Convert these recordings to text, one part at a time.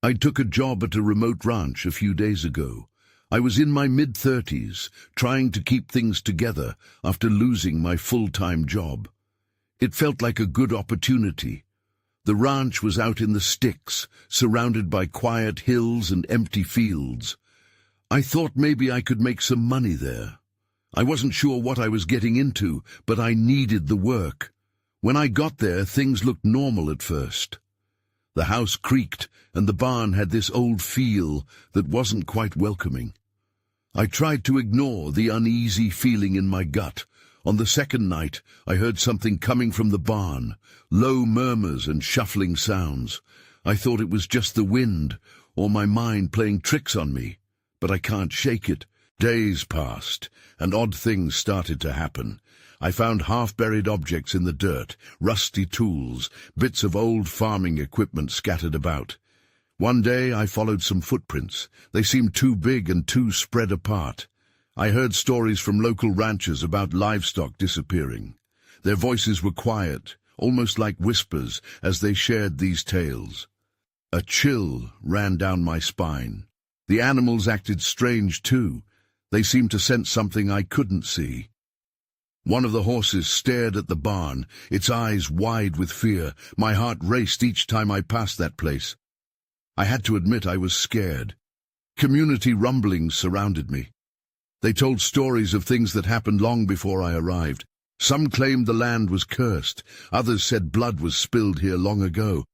I took a job at a remote ranch a few days ago. I was in my mid-30s, trying to keep things together after losing my full-time job. It felt like a good opportunity. The ranch was out in the sticks, surrounded by quiet hills and empty fields. I thought maybe I could make some money there. I wasn't sure what I was getting into, but I needed the work. When I got there, things looked normal at first. The house creaked, and the barn had this old feel that wasn't quite welcoming. I tried to ignore the uneasy feeling in my gut. On the second night, I heard something coming from the barn, low murmurs and shuffling sounds. I thought it was just the wind, or my mind playing tricks on me, but I can't shake it. Days passed, and odd things started to happen. I found half-buried objects in the dirt, rusty tools, bits of old farming equipment scattered about. One day I followed some footprints. They seemed too big and too spread apart. I heard stories from local ranchers about livestock disappearing. Their voices were quiet, almost like whispers, as they shared these tales. A chill ran down my spine. The animals acted strange too. They seemed to sense something I couldn't see. One of the horses stared at the barn, its eyes wide with fear. My heart raced each time I passed that place. I had to admit I was scared. Community rumblings surrounded me. They told stories of things that happened long before I arrived. Some claimed the land was cursed. Others said blood was spilled here long ago.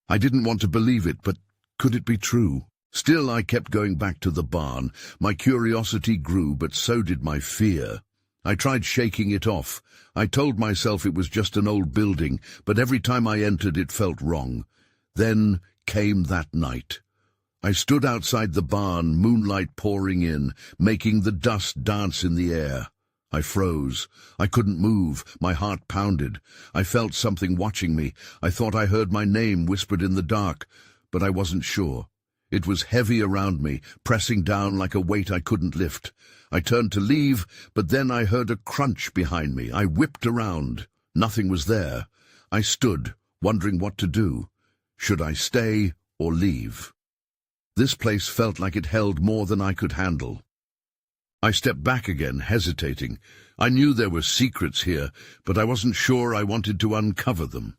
I didn't want to believe it, but could it be true? Still, I kept going back to the barn. My curiosity grew, but so did my fear. I tried shaking it off. I told myself it was just an old building, but every time I entered it felt wrong. Then came that night. I stood outside the barn, moonlight pouring in, making the dust dance in the air. I froze. I couldn't move. My heart pounded. I felt something watching me. I thought I heard my name whispered in the dark, but I wasn't sure. It was heavy around me, pressing down like a weight I couldn't lift. I turned to leave, but then I heard a crunch behind me. I whipped around. Nothing was there. I stood, wondering what to do. Should I stay or leave? This place felt like it held more than I could handle. I stepped back again, hesitating. I knew there were secrets here, but I wasn't sure I wanted to uncover them.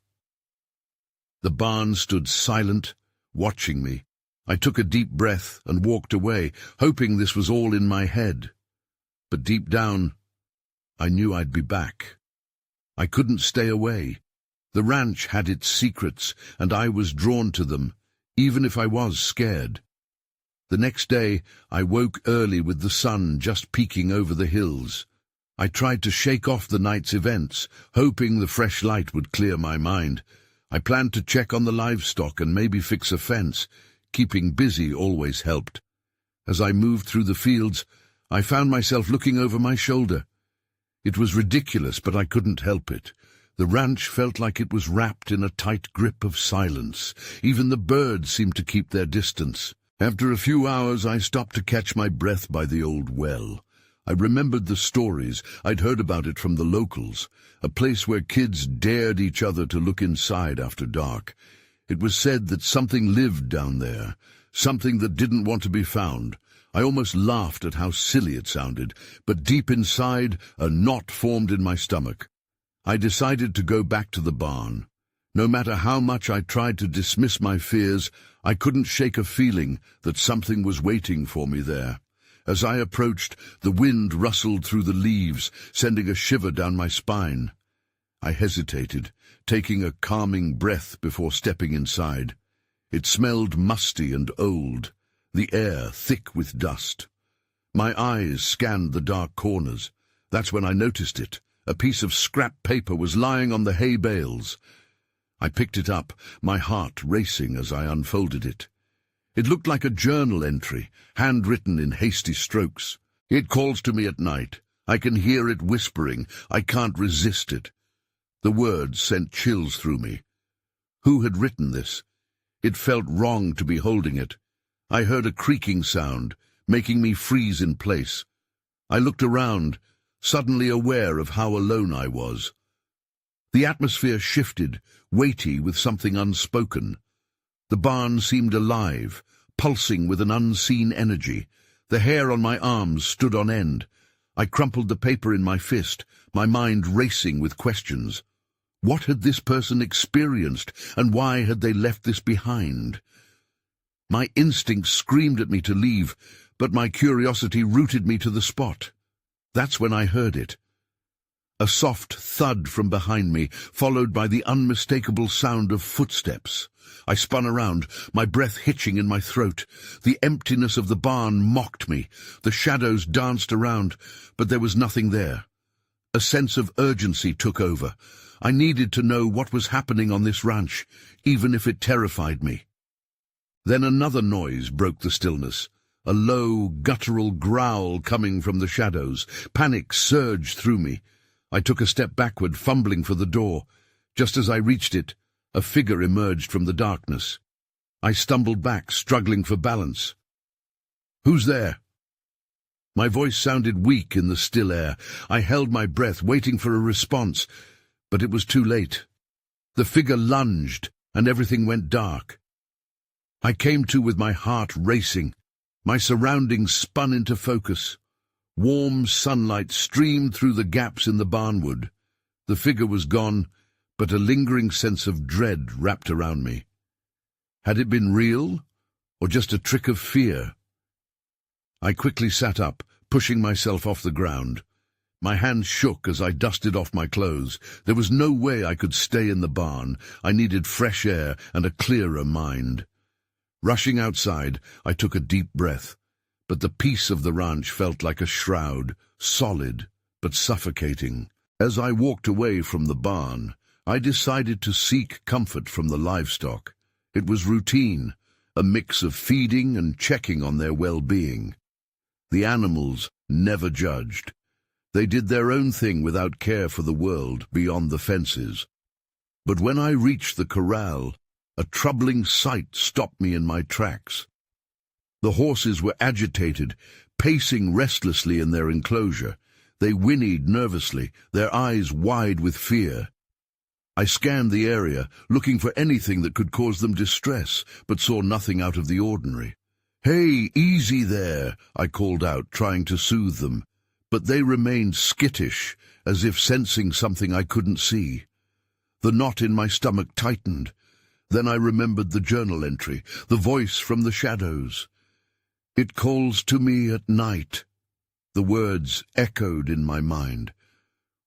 The barn stood silent, watching me. I took a deep breath and walked away, hoping this was all in my head. But deep down, I knew I'd be back. I couldn't stay away. The ranch had its secrets, and I was drawn to them, even if I was scared. The next day, I woke early with the sun just peeking over the hills. I tried to shake off the night's events, hoping the fresh light would clear my mind. I planned to check on the livestock and maybe fix a fence. Keeping busy always helped. As I moved through the fields, I found myself looking over my shoulder. It was ridiculous, but I couldn't help it. The ranch felt like it was wrapped in a tight grip of silence. Even the birds seemed to keep their distance. After a few hours, I stopped to catch my breath by the old well. I remembered the stories. I'd heard about it from the locals, a place where kids dared each other to look inside after dark. It was said that something lived down there, something that didn't want to be found. I almost laughed at how silly it sounded, but deep inside, a knot formed in my stomach. I decided to go back to the barn. No matter how much I tried to dismiss my fears, I couldn't shake a feeling that something was waiting for me there. As I approached, the wind rustled through the leaves, sending a shiver down my spine. I hesitated, taking a calming breath before stepping inside. It smelled musty and old, the air thick with dust. My eyes scanned the dark corners. That's when I noticed it. A piece of scrap paper was lying on the hay bales. I picked it up, my heart racing as I unfolded it. It looked like a journal entry, handwritten in hasty strokes. It calls to me at night. I can hear it whispering. I can't resist it. The words sent chills through me. Who had written this? It felt wrong to be holding it. I heard a creaking sound, making me freeze in place. I looked around, suddenly aware of how alone I was. The atmosphere shifted, weighty with something unspoken. The barn seemed alive, pulsing with an unseen energy. The hair on my arms stood on end. I crumpled the paper in my fist, my mind racing with questions. What had this person experienced, and why had they left this behind? My instincts screamed at me to leave, but my curiosity rooted me to the spot. That's when I heard it. A soft thud from behind me, followed by the unmistakable sound of footsteps. I spun around, my breath hitching in my throat. The emptiness of the barn mocked me. The shadows danced around, but there was nothing there. A sense of urgency took over. I needed to know what was happening on this ranch, even if it terrified me. Then another noise broke the stillness. A low, guttural growl coming from the shadows. Panic surged through me. I took a step backward, fumbling for the door. Just as I reached it, a figure emerged from the darkness. I stumbled back, struggling for balance. "Who's there?" My voice sounded weak in the still air. I held my breath, waiting for a response, but it was too late. The figure lunged, and everything went dark. I came to with my heart racing. My surroundings spun into focus. Warm sunlight streamed through the gaps in the barnwood. The figure was gone, but a lingering sense of dread wrapped around me. Had it been real, or just a trick of fear? I quickly sat up, pushing myself off the ground. My hands shook as I dusted off my clothes. There was no way I could stay in the barn. I needed fresh air and a clearer mind. Rushing outside, I took a deep breath. But the peace of the ranch felt like a shroud, solid but suffocating. As I walked away from the barn, I decided to seek comfort from the livestock. It was routine, a mix of feeding and checking on their well-being. The animals never judged. They did their own thing without care for the world beyond the fences. But when I reached the corral, a troubling sight stopped me in my tracks. The horses were agitated, pacing restlessly in their enclosure. They whinnied nervously, their eyes wide with fear. I scanned the area, looking for anything that could cause them distress, but saw nothing out of the ordinary. "Hey, easy there," I called out, trying to soothe them. But they remained skittish, as if sensing something I couldn't see. The knot in my stomach tightened. Then I remembered the journal entry, the voice from the shadows. "It calls to me at night." The words echoed in my mind.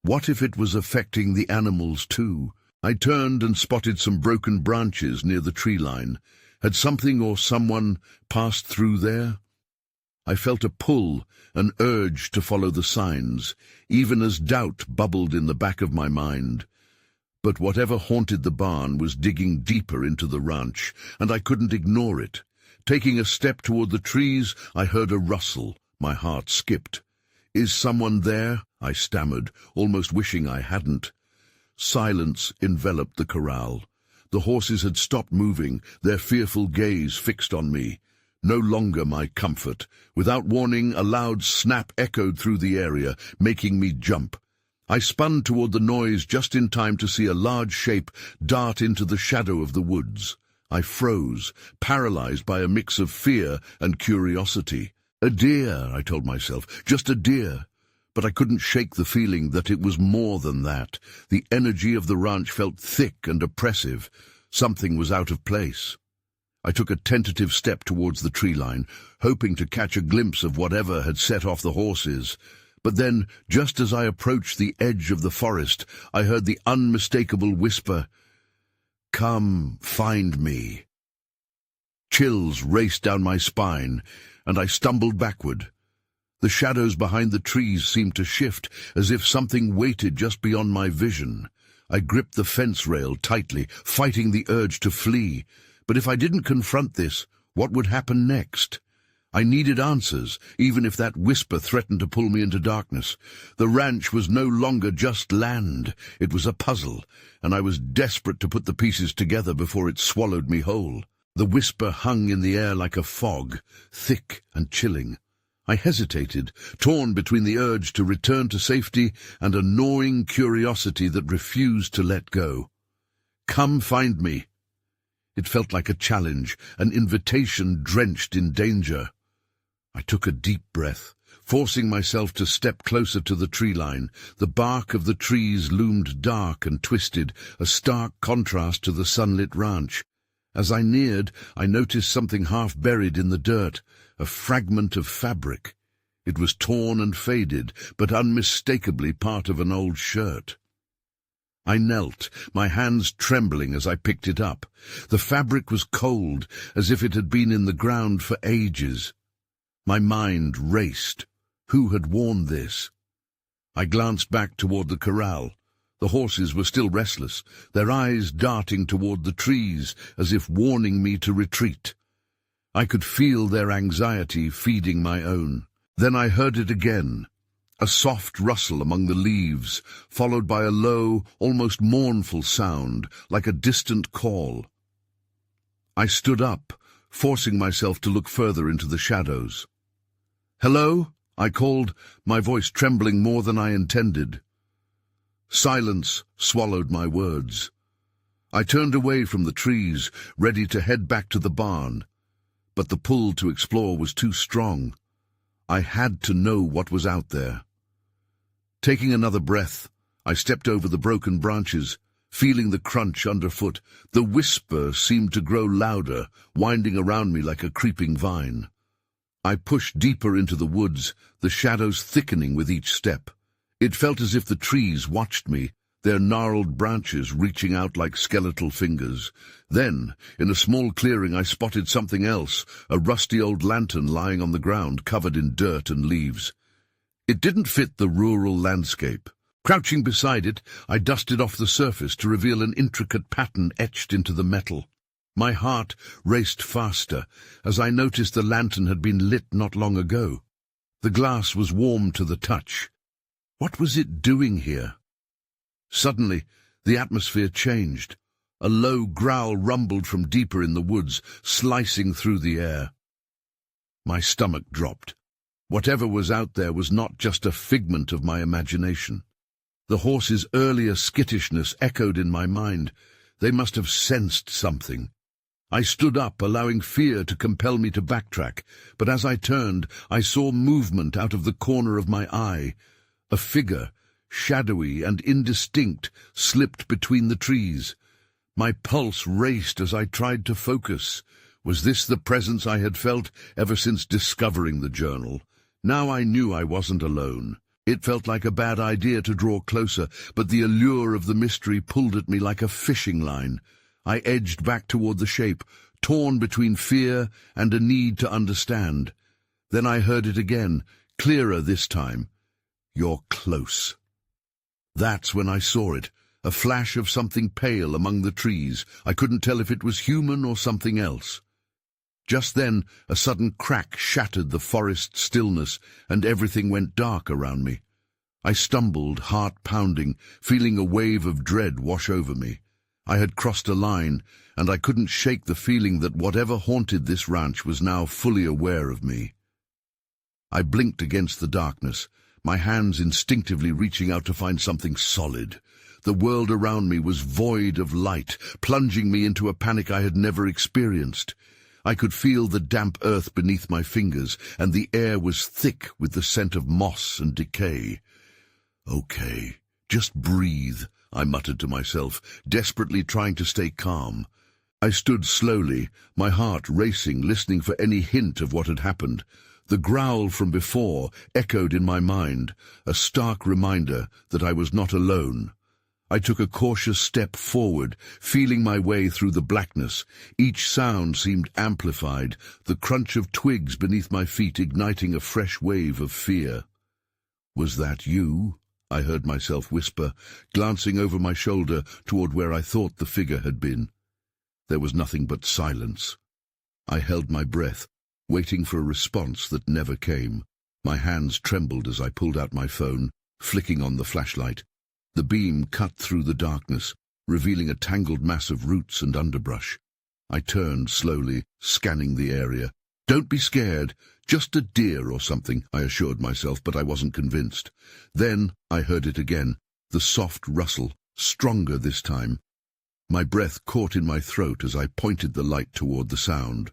What if it was affecting the animals too? I turned and spotted some broken branches near the tree line. Had something or someone passed through there? I felt a pull, an urge to follow the signs, even as doubt bubbled in the back of my mind. But whatever haunted the barn was digging deeper into the ranch, and I couldn't ignore it. Taking a step toward the trees, I heard a rustle. My heart skipped. "Is someone there?" I stammered, almost wishing I hadn't. Silence enveloped the corral. The horses had stopped moving, their fearful gaze fixed on me. No longer my comfort. Without warning, a loud snap echoed through the area, making me jump. I spun toward the noise just in time to see a large shape dart into the shadow of the woods. I froze, paralyzed by a mix of fear and curiosity. A deer, I told myself, just a deer. But I couldn't shake the feeling that it was more than that. The energy of the ranch felt thick and oppressive. Something was out of place. I took a tentative step towards the tree line, hoping to catch a glimpse of whatever had set off the horses. But then, just as I approached the edge of the forest, I heard the unmistakable whisper, "Come, find me." Chills raced down my spine, and I stumbled backward. The shadows behind the trees seemed to shift, as if something waited just beyond my vision. I gripped the fence rail tightly, fighting the urge to flee. But if I didn't confront this, what would happen next? I needed answers, even if that whisper threatened to pull me into darkness. The ranch was no longer just land. It was a puzzle, and I was desperate to put the pieces together before it swallowed me whole. The whisper hung in the air like a fog, thick and chilling. I hesitated, torn between the urge to return to safety and a gnawing curiosity that refused to let go. "Come find me." It felt like a challenge, an invitation drenched in danger. I took a deep breath, forcing myself to step closer to the tree line. The bark of the trees loomed dark and twisted, a stark contrast to the sunlit ranch. As I neared, I noticed something half buried in the dirt, a fragment of fabric. It was torn and faded, but unmistakably part of an old shirt. I knelt, my hands trembling as I picked it up. The fabric was cold, as if it had been in the ground for ages. My mind raced. Who had worn this? I glanced back toward the corral. The horses were still restless, their eyes darting toward the trees, as if warning me to retreat. I could feel their anxiety feeding my own. Then I heard it again, a soft rustle among the leaves, followed by a low, almost mournful sound, like a distant call. I stood up, forcing myself to look further into the shadows. "Hello?" I called, my voice trembling more than I intended. Silence swallowed my words. I turned away from the trees, ready to head back to the barn, but the pull to explore was too strong. I had to know what was out there. Taking another breath, I stepped over the broken branches, feeling the crunch underfoot. The whisper seemed to grow louder, winding around me like a creeping vine. I pushed deeper into the woods, the shadows thickening with each step. It felt as if the trees watched me, their gnarled branches reaching out like skeletal fingers. Then, in a small clearing, I spotted something else, a rusty old lantern lying on the ground, covered in dirt and leaves. It didn't fit the rural landscape. Crouching beside it, I dusted off the surface to reveal an intricate pattern etched into the metal. My heart raced faster as I noticed the lantern had been lit not long ago. The glass was warm to the touch. What was it doing here? Suddenly, the atmosphere changed. A low growl rumbled from deeper in the woods, slicing through the air. My stomach dropped. Whatever was out there was not just a figment of my imagination. The horses' earlier skittishness echoed in my mind. They must have sensed something. I stood up, allowing fear to compel me to backtrack, but as I turned, I saw movement out of the corner of my eye. A figure, shadowy and indistinct, slipped between the trees. My pulse raced as I tried to focus. Was this the presence I had felt ever since discovering the journal? Now I knew I wasn't alone. It felt like a bad idea to draw closer, but the allure of the mystery pulled at me like a fishing line. I edged back toward the shape, torn between fear and a need to understand. Then I heard it again, clearer this time. "You're close." That's when I saw it, a flash of something pale among the trees. I couldn't tell if it was human or something else. Just then, a sudden crack shattered the forest stillness, and everything went dark around me. I stumbled, heart pounding, feeling a wave of dread wash over me. I had crossed a line, and I couldn't shake the feeling that whatever haunted this ranch was now fully aware of me. I blinked against the darkness, my hands instinctively reaching out to find something solid. The world around me was void of light, plunging me into a panic I had never experienced. I could feel the damp earth beneath my fingers, and the air was thick with the scent of moss and decay. "Okay, just breathe," I muttered to myself, desperately trying to stay calm. I stood slowly, my heart racing, listening for any hint of what had happened. The growl from before echoed in my mind, a stark reminder that I was not alone. I took a cautious step forward, feeling my way through the blackness. Each sound seemed amplified, the crunch of twigs beneath my feet igniting a fresh wave of fear. "Was that you?" I heard myself whisper, glancing over my shoulder toward where I thought the figure had been. There was nothing but silence. I held my breath, waiting for a response that never came. My hands trembled as I pulled out my phone, flicking on the flashlight. The beam cut through the darkness, revealing a tangled mass of roots and underbrush. I turned slowly, scanning the area. "Don't be scared. Just a deer or something," I assured myself, but I wasn't convinced. Then I heard it again, the soft rustle, stronger this time. My breath caught in my throat as I pointed the light toward the sound.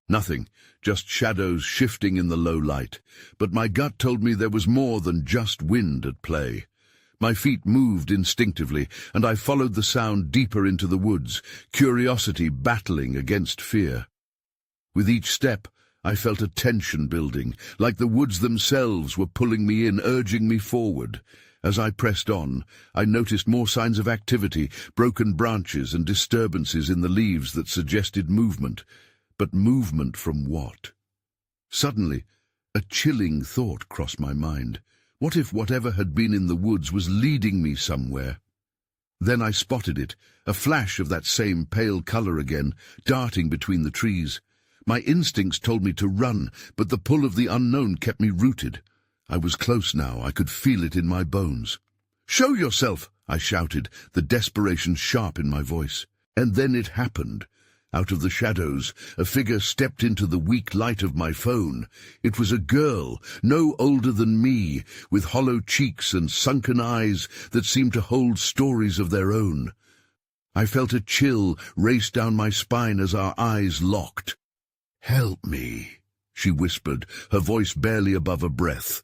Nothing, just shadows shifting in the low light, but my gut told me there was more than just wind at play. My feet moved instinctively, and I followed the sound deeper into the woods, curiosity battling against fear. With each step, I felt a tension building, like the woods themselves were pulling me in, urging me forward. As I pressed on, I noticed more signs of activity, broken branches and disturbances in the leaves that suggested movement. But movement from what? Suddenly, a chilling thought crossed my mind. What if whatever had been in the woods was leading me somewhere? Then I spotted it, a flash of that same pale color again, darting between the trees. My instincts told me to run, but the pull of the unknown kept me rooted. I was close now, I could feel it in my bones. "Show yourself!" I shouted, the desperation sharp in my voice. And then it happened. Out of the shadows, a figure stepped into the weak light of my phone. It was a girl, no older than me, with hollow cheeks and sunken eyes that seemed to hold stories of their own. I felt a chill race down my spine as our eyes locked. "Help me," she whispered, her voice barely above a breath.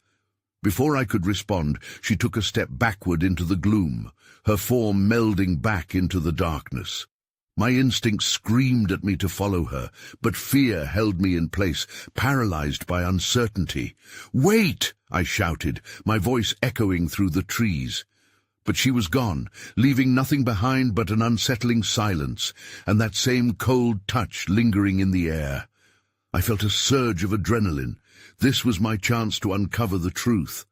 Before I could respond, she took a step backward into the gloom, her form melding back into the darkness. My instincts screamed at me to follow her, but fear held me in place, paralyzed by uncertainty. "Wait!" I shouted, my voice echoing through the trees. But she was gone, leaving nothing behind but an unsettling silence, and that same cold touch lingering in the air. I felt a surge of adrenaline. This was my chance to uncover the truth.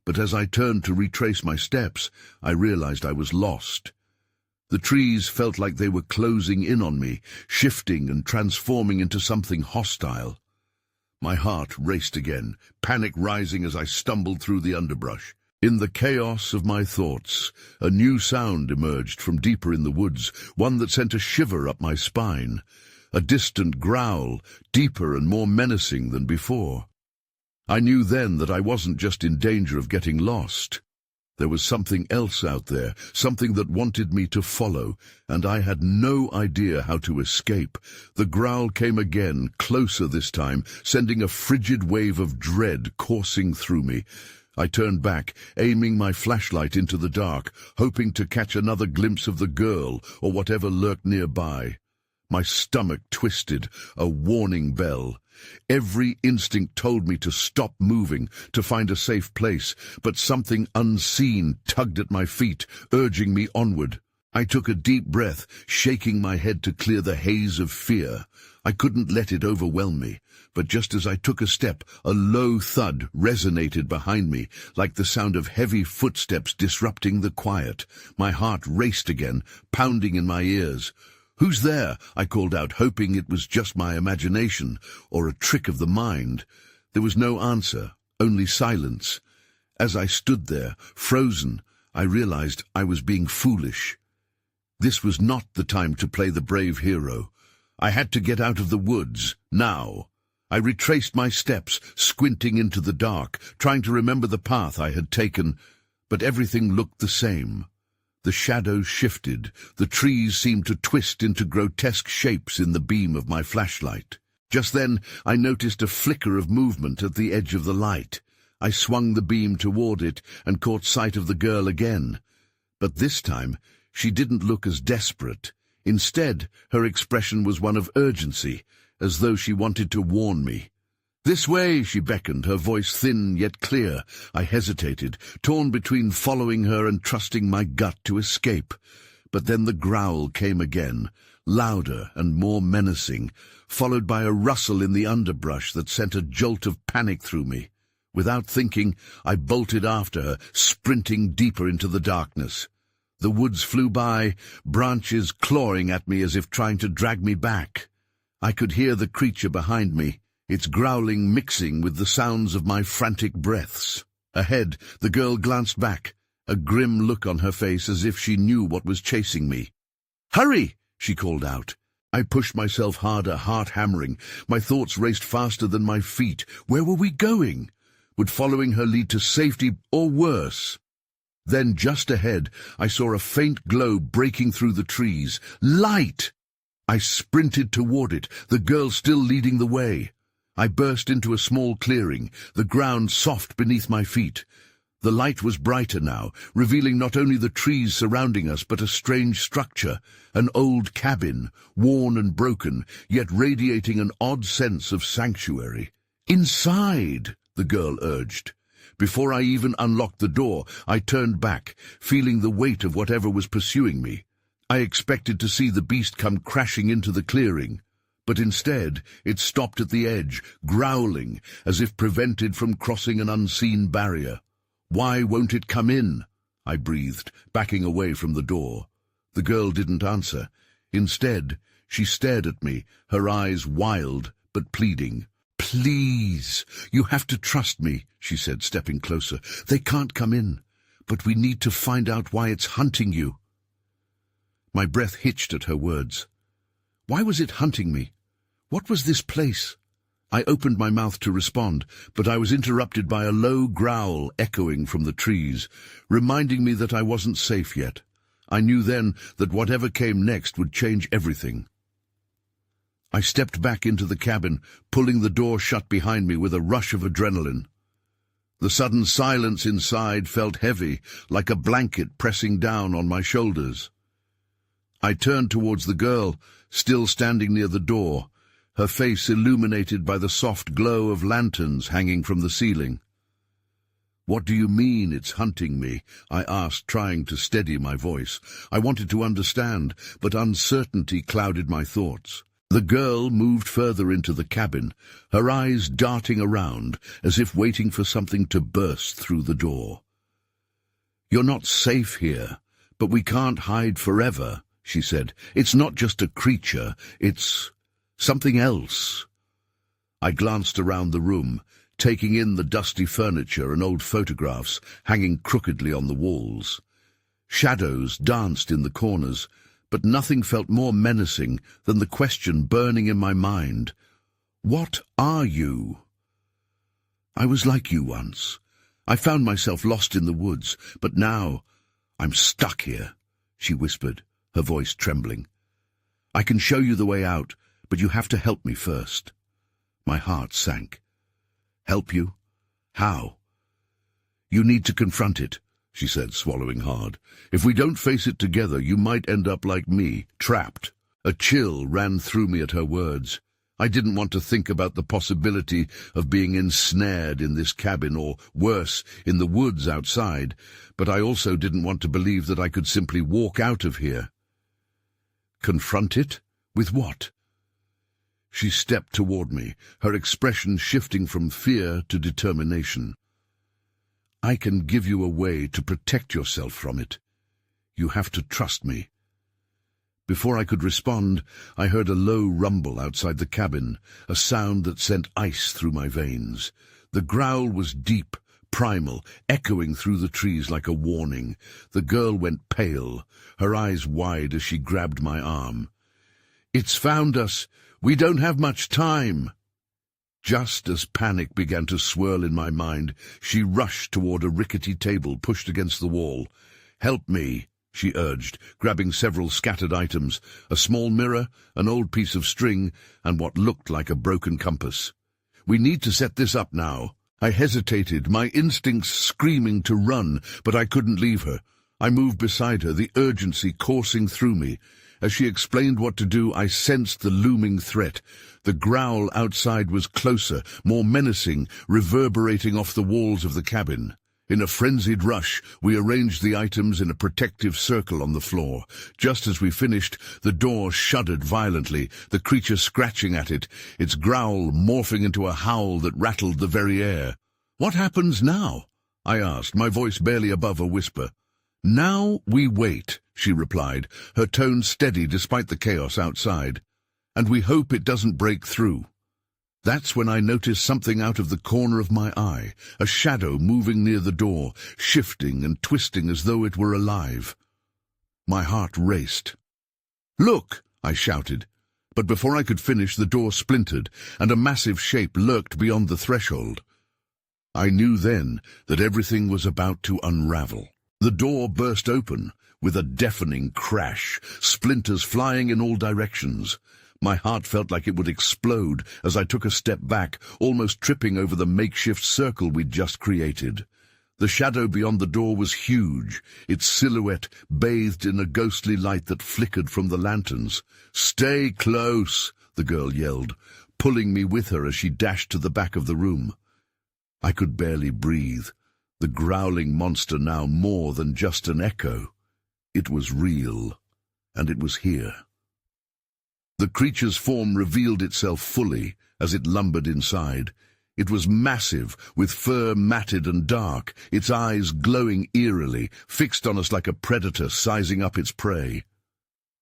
But as I turned to retrace my steps, I realized I was lost. The trees felt like they were closing in on me, shifting and transforming into something hostile. My heart raced again, panic rising as I stumbled through the underbrush. In the chaos of my thoughts, a new sound emerged from deeper in the woods, one that sent a shiver up my spine. A distant growl, deeper and more menacing than before. I knew then that I wasn't just in danger of getting lost. There was something else out there, something that wanted me to follow, and I had no idea how to escape. The growl came again, closer this time, sending a frigid wave of dread coursing through me. I turned back, aiming my flashlight into the dark, hoping to catch another glimpse of the girl or whatever lurked nearby. My stomach twisted, a warning bell. Every instinct told me to stop moving, to find a safe place, but something unseen tugged at my feet, urging me onward. I took a deep breath, shaking my head to clear the haze of fear. I couldn't let it overwhelm me, but just as I took a step, a low thud resonated behind me, like the sound of heavy footsteps disrupting the quiet. My heart raced again, pounding in my ears. "Who's there?" I called out, hoping it was just my imagination, or a trick of the mind. There was no answer, only silence. As I stood there, frozen, I realized I was being foolish. This was not the time to play the brave hero. I had to get out of the woods, now. I retraced my steps, squinting into the dark, trying to remember the path I had taken, but everything looked the same. The shadows shifted, the trees seemed to twist into grotesque shapes in the beam of my flashlight. Just then, I noticed a flicker of movement at the edge of the light. I swung the beam toward it and caught sight of the girl again. But this time, she didn't look as desperate. Instead, her expression was one of urgency, as though she wanted to warn me. "This way," she beckoned, her voice thin yet clear. I hesitated, torn between following her and trusting my gut to escape. But then the growl came again, louder and more menacing, followed by a rustle in the underbrush that sent a jolt of panic through me. Without thinking, I bolted after her, sprinting deeper into the darkness. The woods flew by, branches clawing at me as if trying to drag me back. I could hear the creature behind me, its growling mixing with the sounds of my frantic breaths. Ahead, the girl glanced back, a grim look on her face as if she knew what was chasing me. "Hurry!" she called out. I pushed myself harder, heart hammering. My thoughts raced faster than my feet. Where were we going? Would following her lead to safety or worse? Then, just ahead, I saw a faint glow breaking through the trees. Light! I sprinted toward it, the girl still leading the way. I burst into a small clearing, the ground soft beneath my feet. The light was brighter now, revealing not only the trees surrounding us, but a strange structure, an old cabin, worn and broken, yet radiating an odd sense of sanctuary. "Inside!" the girl urged. Before I even unlocked the door, I turned back, feeling the weight of whatever was pursuing me. I expected to see the beast come crashing into the clearing, but instead it stopped at the edge, growling, as if prevented from crossing an unseen barrier. "Why won't it come in?" I breathed, backing away from the door. The girl didn't answer. Instead, she stared at me, her eyes wild but pleading. "Please, you have to trust me," she said, stepping closer. "They can't come in, but we need to find out why it's hunting you." My breath hitched at her words. Why was it hunting me? What was this place? I opened my mouth to respond, but I was interrupted by a low growl echoing from the trees, reminding me that I wasn't safe yet. I knew then that whatever came next would change everything. I stepped back into the cabin, pulling the door shut behind me with a rush of adrenaline. The sudden silence inside felt heavy, like a blanket pressing down on my shoulders. I turned towards the girl, still standing near the door, her face illuminated by the soft glow of lanterns hanging from the ceiling. "What do you mean it's hunting me?" I asked, trying to steady my voice. I wanted to understand, but uncertainty clouded my thoughts. The girl moved further into the cabin, her eyes darting around, as if waiting for something to burst through the door. "You're not safe here, but we can't hide forever," she said. "It's not just a creature, it's something else." I glanced around the room, taking in the dusty furniture and old photographs hanging crookedly on the walls. Shadows danced in the corners, but nothing felt more menacing than the question burning in my mind. What are you? I was like you once. I found myself lost in the woods, but now I'm stuck here, she whispered, her voice trembling. "I can show you the way out, but you have to help me first." My heart sank. "Help you? How?" "You need to confront it," she said, swallowing hard. "If we don't face it together, you might end up like me, trapped." A chill ran through me at her words. I didn't want to think about the possibility of being ensnared in this cabin, or worse, in the woods outside, but I also didn't want to believe that I could simply walk out of here. Confront it? With what? She stepped toward me, her expression shifting from fear to determination. "I can give you a way to protect yourself from it. You have to trust me." Before I could respond, I heard a low rumble outside the cabin, a sound that sent ice through my veins. The growl was deep, primal, echoing through the trees like a warning. The girl went pale, her eyes wide as she grabbed my arm. "It's found us! We don't have much time!" Just as panic began to swirl in my mind, she rushed toward a rickety table pushed against the wall. "Help me," she urged, grabbing several scattered items, a small mirror, an old piece of string, and what looked like a broken compass. "We need to set this up now." I hesitated, my instincts screaming to run, but I couldn't leave her. I moved beside her, the urgency coursing through me. As she explained what to do, I sensed the looming threat. The growl outside was closer, more menacing, reverberating off the walls of the cabin. In a frenzied rush, we arranged the items in a protective circle on the floor. Just as we finished, the door shuddered violently, the creature scratching at it, its growl morphing into a howl that rattled the very air. "What happens now?" I asked, my voice barely above a whisper. "Now we wait," she replied, her tone steady despite the chaos outside. "And we hope it doesn't break through." That's when I noticed something out of the corner of my eye, a shadow moving near the door, shifting and twisting as though it were alive. My heart raced. "Look!" I shouted, but before I could finish, the door splintered, and a massive shape lurked beyond the threshold. I knew then that everything was about to unravel. The door burst open with a deafening crash, splinters flying in all directions. My heart felt like it would explode as I took a step back, almost tripping over the makeshift circle we'd just created. The shadow beyond the door was huge, its silhouette bathed in a ghostly light that flickered from the lanterns. "Stay close," the girl yelled, pulling me with her as she dashed to the back of the room. I could barely breathe. The growling monster now more than just an echo. It was real, and it was here. The creature's form revealed itself fully as it lumbered inside. It was massive, with fur matted and dark, its eyes glowing eerily, fixed on us like a predator sizing up its prey.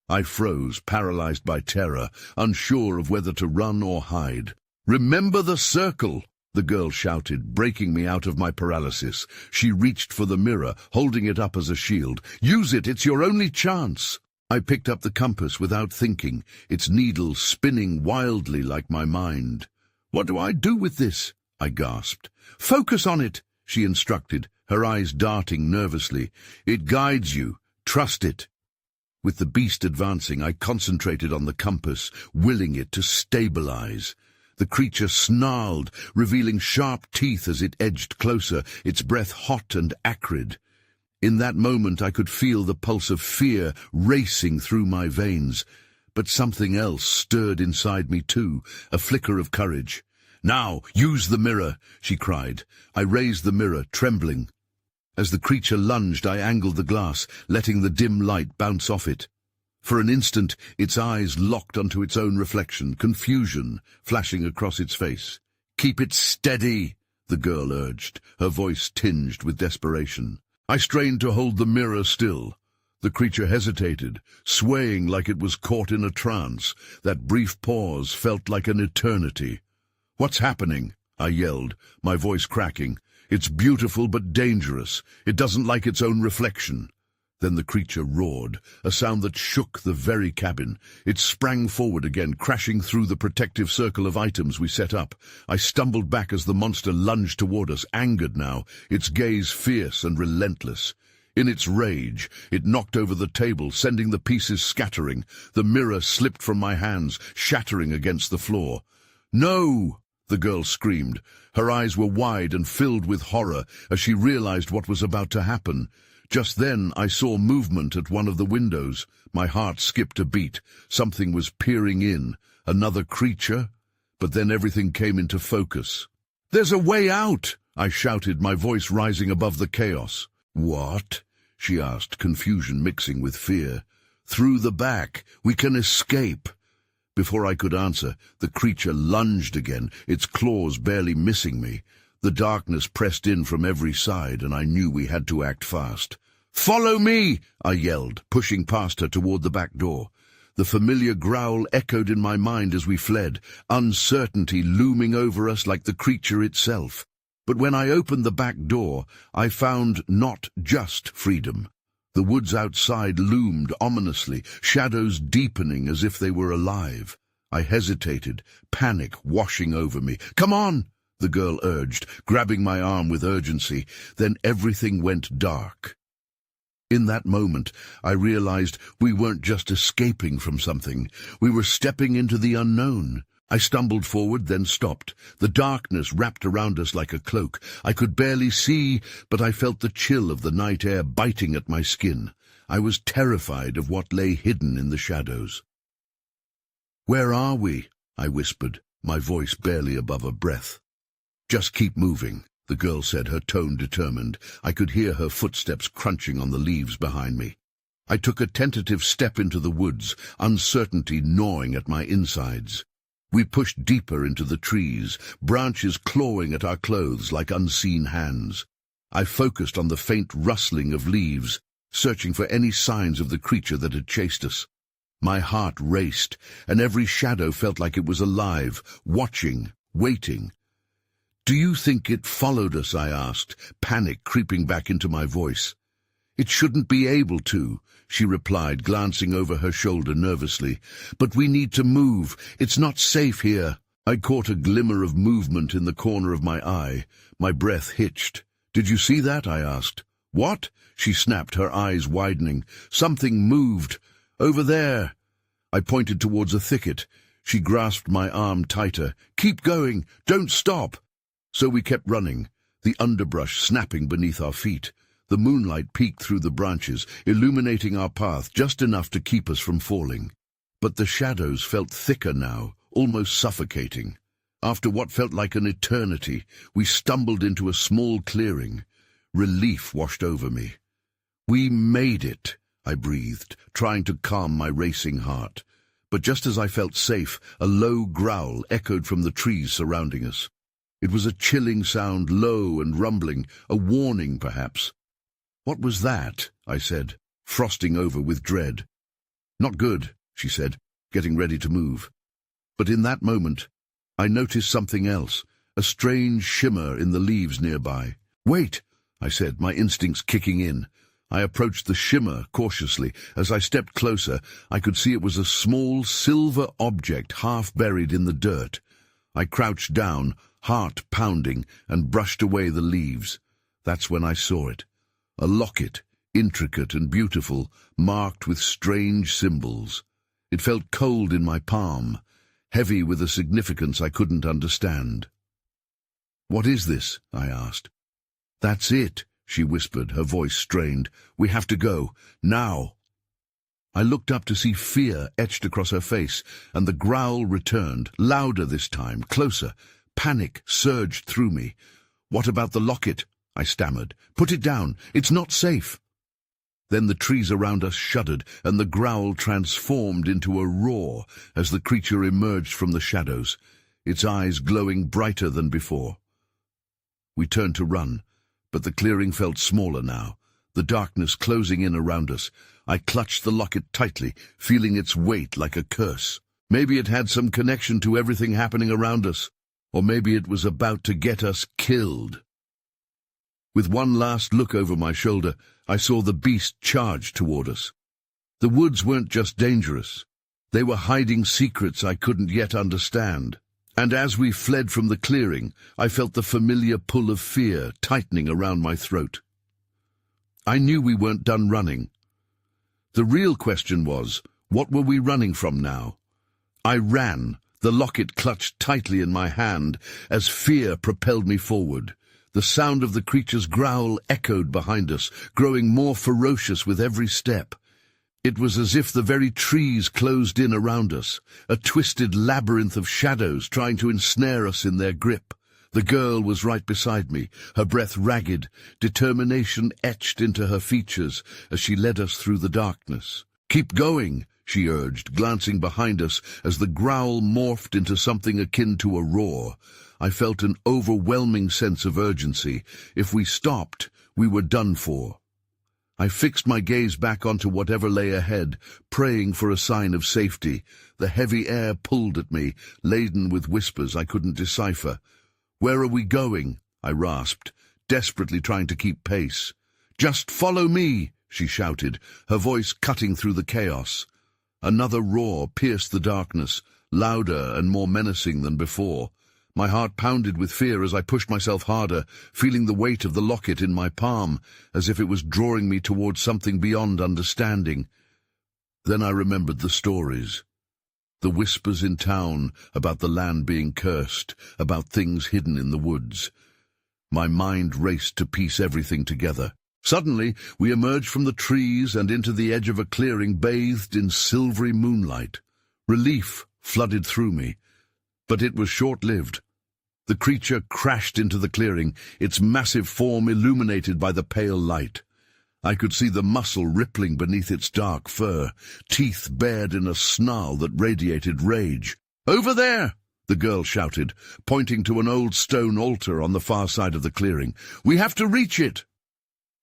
I froze, paralyzed by terror, unsure of whether to run or hide. "Remember the circle!" the girl shouted, breaking me out of my paralysis. She reached for the mirror, holding it up as a shield. "Use it, it's your only chance!" I picked up the compass without thinking, its needle spinning wildly like my mind. "What do I do with this?" I gasped. "Focus on it," she instructed, her eyes darting nervously. "It guides you. Trust it." With the beast advancing, I concentrated on the compass, willing it to stabilize. The creature snarled, revealing sharp teeth as it edged closer, its breath hot and acrid. In that moment I could feel the pulse of fear racing through my veins. But something else stirred inside me too, a flicker of courage. "Now, use the mirror," she cried. I raised the mirror, trembling. As the creature lunged, I angled the glass, letting the dim light bounce off it. For an instant, its eyes locked onto its own reflection, confusion flashing across its face. "Keep it steady," the girl urged, her voice tinged with desperation. I strained to hold the mirror still. The creature hesitated, swaying like it was caught in a trance. That brief pause felt like an eternity. "What's happening?" I yelled, my voice cracking. "It's beautiful but dangerous. It doesn't like its own reflection." Then the creature roared, a sound that shook the very cabin. It sprang forward again, crashing through the protective circle of items we set up. I stumbled back as the monster lunged toward us, angered now, its gaze fierce and relentless. In its rage, it knocked over the table, sending the pieces scattering. The mirror slipped from my hands, shattering against the floor. "No!" the girl screamed. Her eyes were wide and filled with horror as she realized what was about to happen. Just then I saw movement at one of the windows. My heart skipped a beat. Something was peering in. Another creature? But then everything came into focus. "There's a way out!" I shouted, my voice rising above the chaos. "What?" she asked, confusion mixing with fear. "Through the back. We can escape." Before I could answer, the creature lunged again, its claws barely missing me. The darkness pressed in from every side, and I knew we had to act fast. "Follow me!" I yelled, pushing past her toward the back door. The familiar growl echoed in my mind as we fled, uncertainty looming over us like the creature itself. But when I opened the back door, I found not just freedom. The woods outside loomed ominously, shadows deepening as if they were alive. I hesitated, panic washing over me. "Come on!" the girl urged, grabbing my arm with urgency. Then everything went dark. In that moment, I realized we weren't just escaping from something. We were stepping into the unknown. I stumbled forward, then stopped. The darkness wrapped around us like a cloak. I could barely see, but I felt the chill of the night air biting at my skin. I was terrified of what lay hidden in the shadows. "Where are we?" I whispered, my voice barely above a breath. "Just keep moving," the girl said, her tone determined. I could hear her footsteps crunching on the leaves behind me. I took a tentative step into the woods, uncertainty gnawing at my insides. We pushed deeper into the trees, branches clawing at our clothes like unseen hands. I focused on the faint rustling of leaves, searching for any signs of the creature that had chased us. My heart raced, and every shadow felt like it was alive, watching, waiting. "Do you think it followed us?" I asked, panic creeping back into my voice. "It shouldn't be able to," she replied, glancing over her shoulder nervously. "But we need to move. It's not safe here." I caught a glimmer of movement in the corner of my eye. My breath hitched. "Did you see that?" I asked. "What?" she snapped, her eyes widening. "Something moved. Over there." I pointed towards a thicket. She grasped my arm tighter. "Keep going! Don't stop!" So we kept running, the underbrush snapping beneath our feet. The moonlight peeked through the branches, illuminating our path just enough to keep us from falling. But the shadows felt thicker now, almost suffocating. After what felt like an eternity, we stumbled into a small clearing. Relief washed over me. "We made it," I breathed, trying to calm my racing heart. But just as I felt safe, a low growl echoed from the trees surrounding us. It was a chilling sound, low and rumbling, a warning perhaps. "What was that?" I said, frosting over with dread. "Not good," she said, getting ready to move. But in that moment, I noticed something else, a strange shimmer in the leaves nearby. "Wait," I said, my instincts kicking in. I approached the shimmer cautiously. As I stepped closer, I could see it was a small silver object half buried in the dirt. I crouched down, heart pounding, and brushed away the leaves. That's when I saw it. A locket, intricate and beautiful, marked with strange symbols. It felt cold in my palm, heavy with a significance I couldn't understand. "What is this?" I asked. "That's it," she whispered, her voice strained. "We have to go, now." I looked up to see fear etched across her face, and the growl returned, louder this time, closer. Panic surged through me. "What about the locket?" I stammered. "Put it down. It's not safe." Then the trees around us shuddered, and the growl transformed into a roar as the creature emerged from the shadows, its eyes glowing brighter than before. We turned to run, but the clearing felt smaller now, the darkness closing in around us. I clutched the locket tightly, feeling its weight like a curse. Maybe it had some connection to everything happening around us, or maybe it was about to get us killed. With one last look over my shoulder, I saw the beast charge toward us. The woods weren't just dangerous. They were hiding secrets I couldn't yet understand. And as we fled from the clearing, I felt the familiar pull of fear tightening around my throat. I knew we weren't done running. The real question was, what were we running from now? I ran, the locket clutched tightly in my hand, as fear propelled me forward. The sound of the creature's growl echoed behind us, growing more ferocious with every step. It was as if the very trees closed in around us, a twisted labyrinth of shadows trying to ensnare us in their grip. The girl was right beside me, her breath ragged, determination etched into her features as she led us through the darkness. "Keep going," she urged, glancing behind us as the growl morphed into something akin to a roar. I felt an overwhelming sense of urgency. If we stopped, we were done for. I fixed my gaze back onto whatever lay ahead, praying for a sign of safety. The heavy air pulled at me, laden with whispers I couldn't decipher. "Where are we going?" I rasped, desperately trying to keep pace. "Just follow me," she shouted, her voice cutting through the chaos. Another roar pierced the darkness, louder and more menacing than before. My heart pounded with fear as I pushed myself harder, feeling the weight of the locket in my palm, as if it was drawing me towards something beyond understanding. Then I remembered the stories. The whispers in town about the land being cursed, about things hidden in the woods. My mind raced to piece everything together. Suddenly, we emerged from the trees and into the edge of a clearing bathed in silvery moonlight. Relief flooded through me. But it was short-lived. The creature crashed into the clearing, its massive form illuminated by the pale light. I could see the muscle rippling beneath its dark fur, teeth bared in a snarl that radiated rage. "Over there!" the girl shouted, pointing to an old stone altar on the far side of the clearing. "We have to reach it!"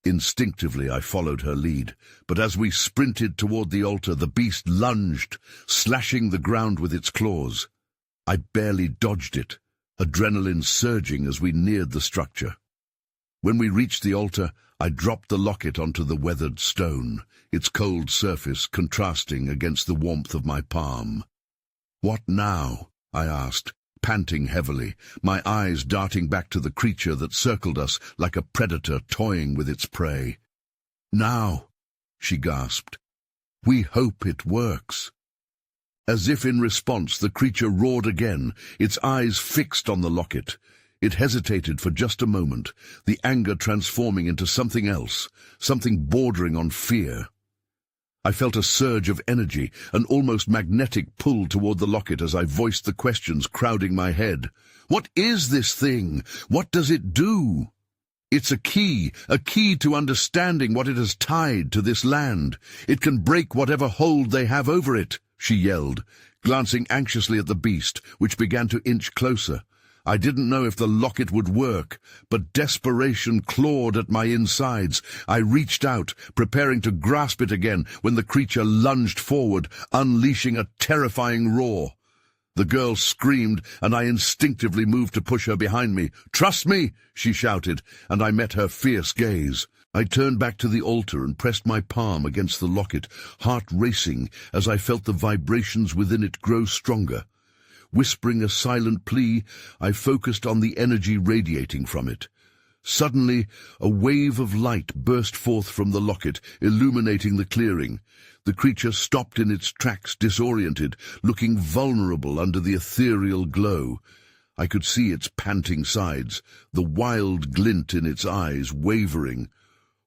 Instinctively I followed her lead, but as we sprinted toward the altar, the beast lunged, slashing the ground with its claws. I barely dodged it, adrenaline surging as we neared the structure. When we reached the altar, I dropped the locket onto the weathered stone, its cold surface contrasting against the warmth of my palm. "What now?" I asked, panting heavily, my eyes darting back to the creature that circled us like a predator toying with its prey. "Now," she gasped. "We hope it works." As if in response, the creature roared again, its eyes fixed on the locket. It hesitated for just a moment, the anger transforming into something else, something bordering on fear. I felt a surge of energy, an almost magnetic pull toward the locket as I voiced the questions crowding my head. What is this thing? What does it do? It's a key to understanding what it has tied to this land. It can break whatever hold they have over it, she yelled, glancing anxiously at the beast, which began to inch closer. I didn't know if the locket would work, but desperation clawed at my insides. I reached out, preparing to grasp it again, when the creature lunged forward, unleashing a terrifying roar. The girl screamed, and I instinctively moved to push her behind me. "Trust me!" she shouted, and I met her fierce gaze. I turned back to the altar and pressed my palm against the locket, heart racing as I felt the vibrations within it grow stronger. Whispering a silent plea, I focused on the energy radiating from it. Suddenly, a wave of light burst forth from the locket, illuminating the clearing. The creature stopped in its tracks, disoriented, looking vulnerable under the ethereal glow. I could see its panting sides, the wild glint in its eyes wavering.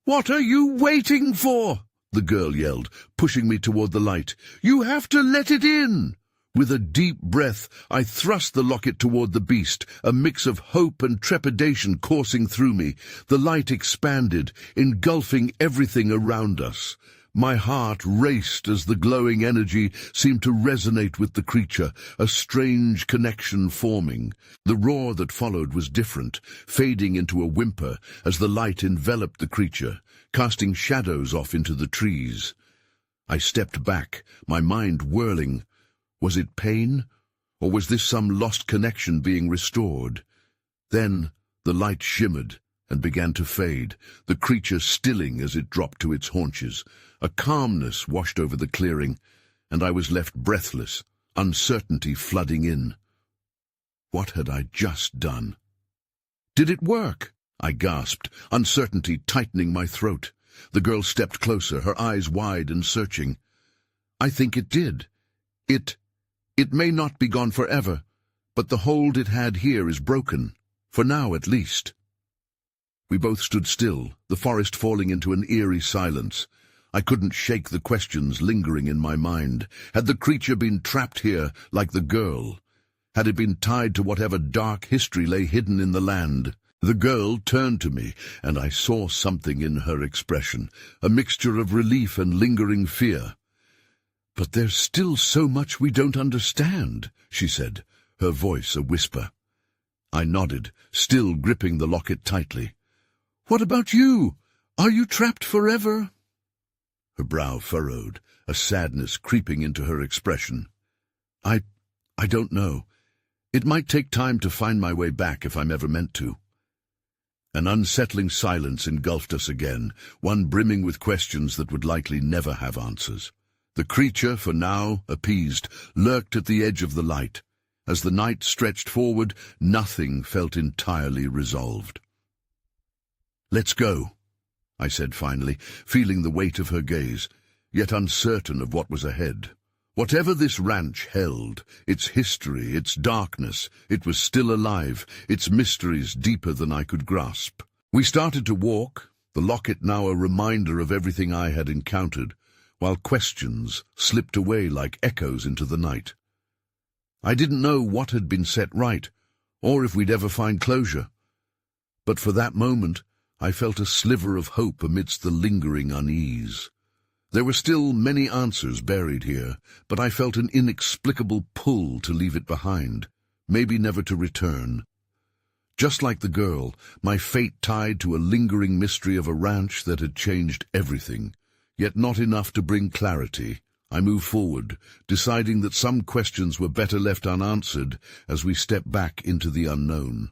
"What are you waiting for?" the girl yelled, pushing me toward the light. "You have to let it in!" With a deep breath, I thrust the locket toward the beast, a mix of hope and trepidation coursing through me. The light expanded, engulfing everything around us. My heart raced as the glowing energy seemed to resonate with the creature, a strange connection forming. The roar that followed was different, fading into a whimper as the light enveloped the creature, casting shadows off into the trees. I stepped back, my mind whirling. Was it pain, or was this some lost connection being restored? Then the light shimmered and began to fade, the creature stilling as it dropped to its haunches. A calmness washed over the clearing, and I was left breathless, uncertainty flooding in. What had I just done? "Did it work?" I gasped, uncertainty tightening my throat. The girl stepped closer, her eyes wide and searching. "I think it did. It may not be gone forever, but the hold it had here is broken, for now at least." We both stood still, the forest falling into an eerie silence. I couldn't shake the questions lingering in my mind. Had the creature been trapped here, like the girl? Had it been tied to whatever dark history lay hidden in the land? The girl turned to me, and I saw something in her expression, a mixture of relief and lingering fear. "But there's still so much we don't understand," she said, her voice a whisper. I nodded, still gripping the locket tightly. "What about you? Are you trapped forever?" Her brow furrowed, a sadness creeping into her expression. I don't know. It might take time to find my way back if I'm ever meant to." An unsettling silence engulfed us again, one brimming with questions that would likely never have answers. The creature, for now appeased, lurked at the edge of the light. As the night stretched forward, nothing felt entirely resolved. "Let's go," I said finally, feeling the weight of her gaze, yet uncertain of what was ahead. Whatever this ranch held, its history, its darkness, it was still alive, its mysteries deeper than I could grasp. We started to walk, the locket now a reminder of everything I had encountered, while questions slipped away like echoes into the night. I didn't know what had been set right, or if we'd ever find closure. But for that moment, I felt a sliver of hope amidst the lingering unease. There were still many answers buried here, but I felt an inexplicable pull to leave it behind, maybe never to return. Just like the girl, my fate tied to a lingering mystery of a ranch that had changed everything. Yet not enough to bring clarity. I moved forward, deciding that some questions were better left unanswered as we stepped back into the unknown.